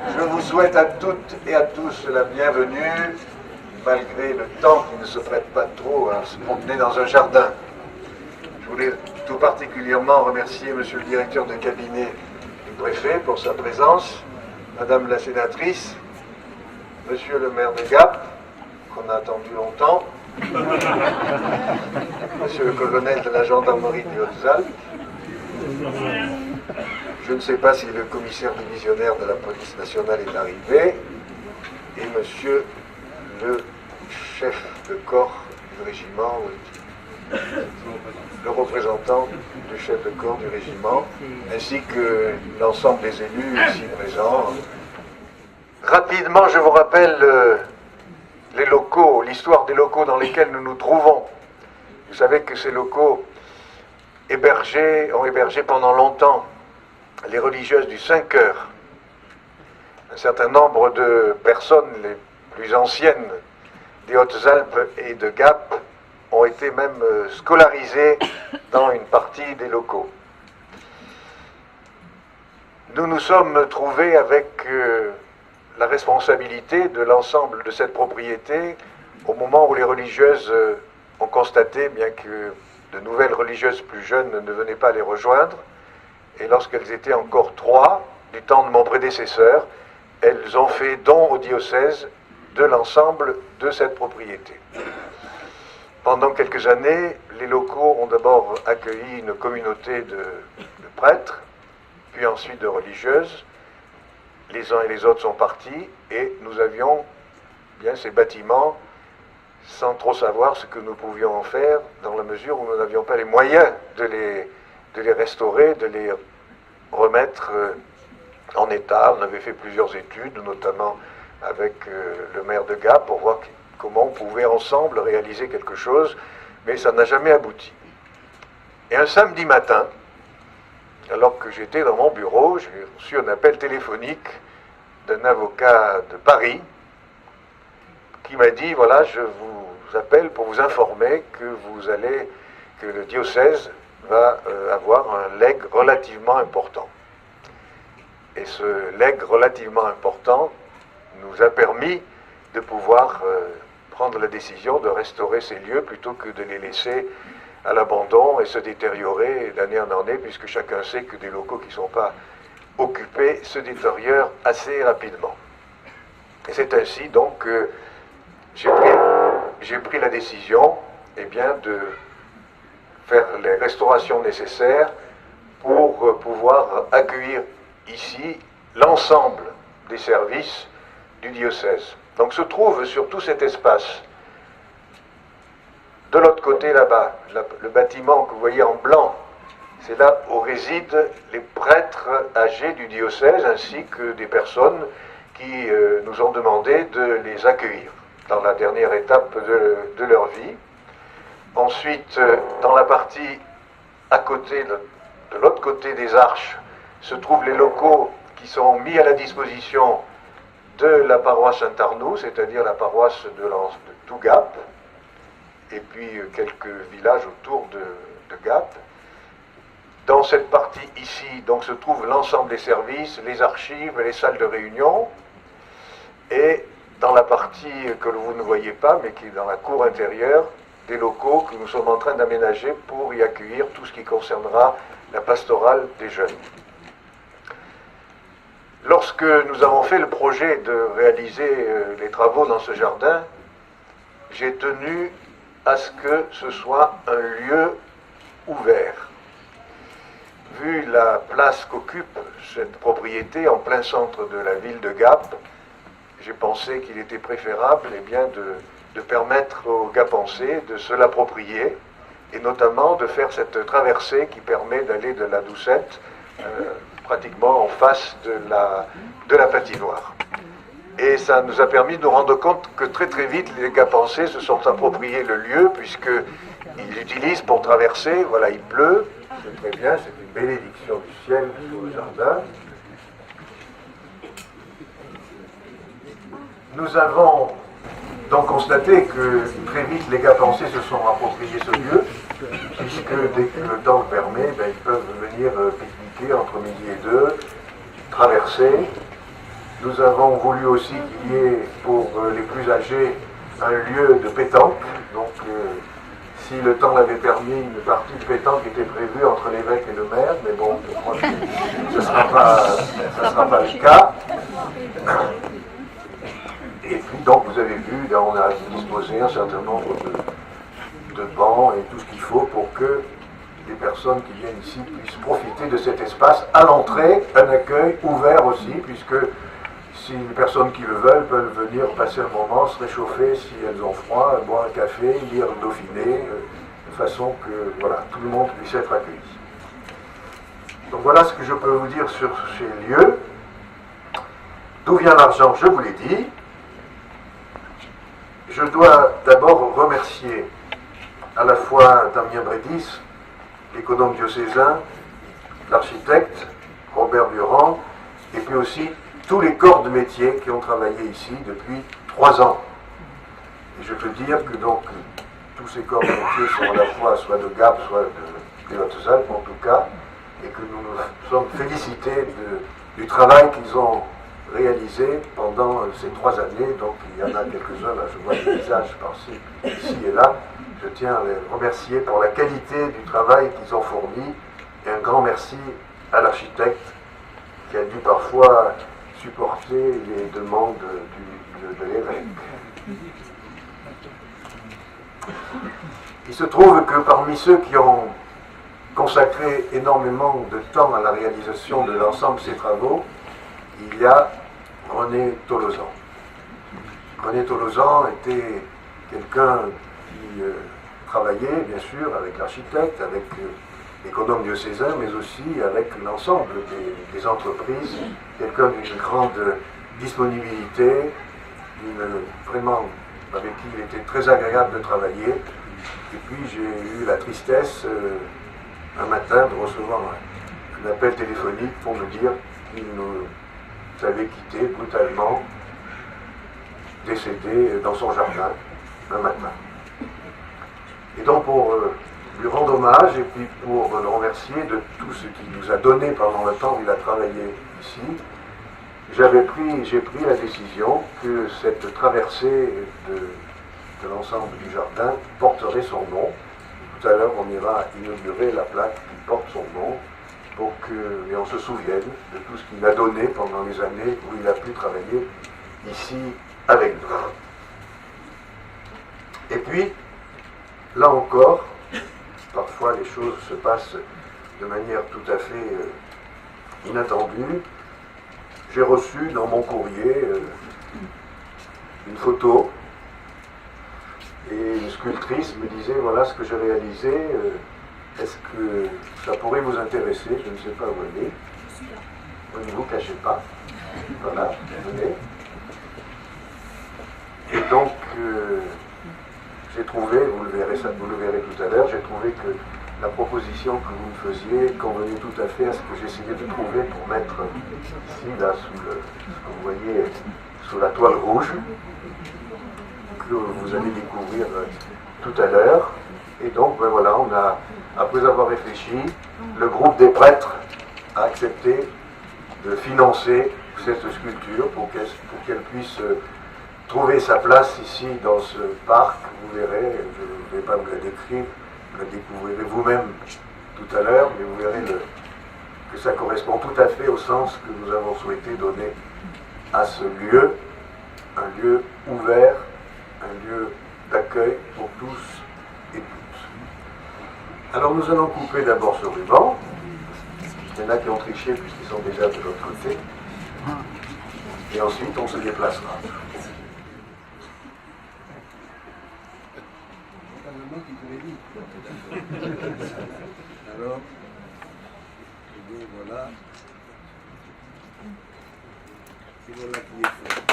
Je vous souhaite à toutes et à tous la bienvenue, malgré le temps qui ne se prête pas trop à se promener dans un jardin. Je voulais tout particulièrement remercier Monsieur le directeur de cabinet du préfet pour sa présence, Madame la sénatrice, Monsieur le maire de Gap, qu'on a attendu longtemps, Monsieur le colonel de la gendarmerie des Hautes-Alpes. Je ne sais pas si le commissaire divisionnaire de la police nationale est arrivé, et Monsieur le chef de corps du régiment, le représentant du chef de corps du régiment, ainsi que l'ensemble des élus ici présents. Rapidement, je vous rappelle les locaux, l'histoire des locaux dans lesquels nous nous trouvons. Vous savez que ces locaux ont hébergé pendant longtemps les religieuses du Saint-Cœur. Un certain nombre de personnes les plus anciennes des Hautes-Alpes et de Gap ont été même scolarisées dans une partie des locaux. Nous nous sommes trouvés avec la responsabilité de l'ensemble de cette propriété au moment où les religieuses ont constaté, bien que de nouvelles religieuses plus jeunes ne venaient pas les rejoindre, et lorsqu'elles étaient encore 3, du temps de mon prédécesseur, elles ont fait don au diocèse de l'ensemble de cette propriété. Pendant quelques années, les locaux ont d'abord accueilli une communauté de prêtres, puis ensuite de religieuses. Les uns et les autres sont partis, et nous avions bien ces bâtiments sans trop savoir ce que nous pouvions en faire, dans la mesure où nous n'avions pas les moyens de les restaurer, de les remettre en état. On avait fait plusieurs études, notamment avec le maire de Gap, pour voir comment on pouvait ensemble réaliser quelque chose, mais ça n'a jamais abouti. Et un samedi matin, alors que j'étais dans mon bureau, j'ai reçu un appel téléphonique d'un avocat de Paris qui m'a dit, voilà, je vous appelle pour vous informer que le diocèse va avoir un legs relativement important. Et ce legs relativement important nous a permis de pouvoir prendre la décision de restaurer ces lieux plutôt que de les laisser à l'abandon et se détériorer d'année en année, puisque chacun sait que des locaux qui ne sont pas occupés se détériorent assez rapidement. Et c'est ainsi donc que j'ai pris la décision de faire les restaurations nécessaires pour pouvoir accueillir ici l'ensemble des services du diocèse. Donc se trouve sur tout cet espace, de l'autre côté là-bas, le bâtiment que vous voyez en blanc, c'est là où résident les prêtres âgés du diocèse, ainsi que des personnes qui nous ont demandé de les accueillir dans la dernière étape de leur vie. Ensuite, dans la partie à côté, de l'autre côté des arches, se trouvent les locaux qui sont mis à la disposition de la paroisse Saint-Arnoux, c'est-à-dire la paroisse de Tougap, et puis quelques villages autour de Gap. Dans cette partie ici, donc, se trouve l'ensemble des services, les archives, les salles de réunion, et dans la partie que vous ne voyez pas, mais qui est dans la cour intérieure, des locaux que nous sommes en train d'aménager pour y accueillir tout ce qui concernera la pastorale des jeunes. Lorsque nous avons fait le projet de réaliser les travaux dans ce jardin, j'ai tenu à ce que ce soit un lieu ouvert. Vu la place qu'occupe cette propriété en plein centre de la ville de Gap, j'ai pensé qu'il était préférable de permettre aux Gapençais de se l'approprier, et notamment de faire cette traversée qui permet d'aller de la Doucette pratiquement en face de la patinoire. Et ça nous a permis de nous rendre compte que très très vite les Gapençais se sont appropriés le lieu, puisqu'ils l'utilisent pour traverser. Voilà, il pleut, c'est très bien, c'est une bénédiction du ciel sur le jardin. Nous avons donc constaté que très vite les Gapençais se sont appropriés ce lieu, puisque dès que le temps le permet, ils peuvent venir pique-niquer entre midi et 2, traverser, Nous avons voulu aussi qu'il y ait pour les plus âgés un lieu de pétanque. Donc, si le temps l'avait permis, une partie de pétanque était prévue entre l'évêque et le maire, mais bon, je crois que ce ne sera pas le cas. Et puis, donc, vous avez vu, là, on a disposé un certain nombre de bancs et tout ce qu'il faut pour que les personnes qui viennent ici puissent profiter de cet espace. À l'entrée, un accueil ouvert aussi, puisque si les personnes qui le veulent peuvent venir passer un moment, se réchauffer si elles ont froid, boire un café, lire le Dauphiné, de façon que voilà, tout le monde puisse être accueilli. Donc voilà ce que je peux vous dire sur ces lieux. D'où vient l'argent, je vous l'ai dit. Je dois d'abord remercier à la fois Damien Brédis, l'économe diocésain, l'architecte Robert Durand, et puis aussi tous les corps de métier qui ont travaillé ici depuis 3 ans. Et je peux dire que donc tous ces corps de métier sont à la fois soit de Gap, soit de Hautes-Alpes en tout cas, et que nous nous sommes félicités du travail qu'ils ont réalisé pendant ces 3 années. Donc il y en a quelques-uns, là je vois des visages par-ci, ici et là. Je tiens à les remercier pour la qualité du travail qu'ils ont fourni, et un grand merci à l'architecte qui a dû parfois supporter les demandes de l'évêque. Il se trouve que parmi ceux qui ont consacré énormément de temps à la réalisation de l'ensemble de ces travaux, il y a René Tolosan. René Tolosan était quelqu'un qui travaillait bien sûr avec l'architecte, avec l'économe diocésain, mais aussi avec l'ensemble des entreprises, quelqu'un d'une grande disponibilité, vraiment avec qui il était très agréable de travailler. Et puis j'ai eu la tristesse un matin de recevoir un appel téléphonique pour me dire qu'il nous avait quittés brutalement, décédé dans son jardin un matin. Et donc pour lui rendre hommage et puis pour le remercier de tout ce qu'il nous a donné pendant le temps où il a travaillé ici, j'ai pris la décision que cette traversée de l'ensemble du jardin porterait son nom. Tout à l'heure, on ira inaugurer la plaque qui porte son nom pour qu'on se souvienne de tout ce qu'il a donné pendant les années où il a pu travailler ici avec nous. Et puis, là encore, parfois les choses se passent de manière tout à fait inattendue. J'ai reçu dans mon courrier une photo et une sculptrice me disait voilà ce que j'ai réalisé, est-ce que ça pourrait vous intéresser? Je ne sais pas où elle est. Ne vous cachez pas. Voilà, venez. Et donc j'ai trouvé, vous le verrez tout à l'heure, j'ai trouvé que la proposition que vous me faisiez convenait tout à fait à ce que j'essayais de trouver pour mettre ici, là, sous ce que vous voyez, sous la toile rouge, que vous allez découvrir tout à l'heure. Et donc, ben voilà, on a, après avoir réfléchi, le groupe des prêtres a accepté de financer cette sculpture pour qu'elle puisse trouver sa place ici dans ce parc. Vous verrez, je ne vais pas vous la décrire, vous la découvrirez vous-même tout à l'heure, mais vous verrez que ça correspond tout à fait au sens que nous avons souhaité donner à ce lieu, un lieu ouvert, un lieu d'accueil pour tous et toutes. Alors nous allons couper d'abord ce ruban. Il y en a qui ont triché puisqu'ils sont déjà de l'autre côté. Et ensuite on se déplacera. Alors, voilà. Et voilà qui est fait.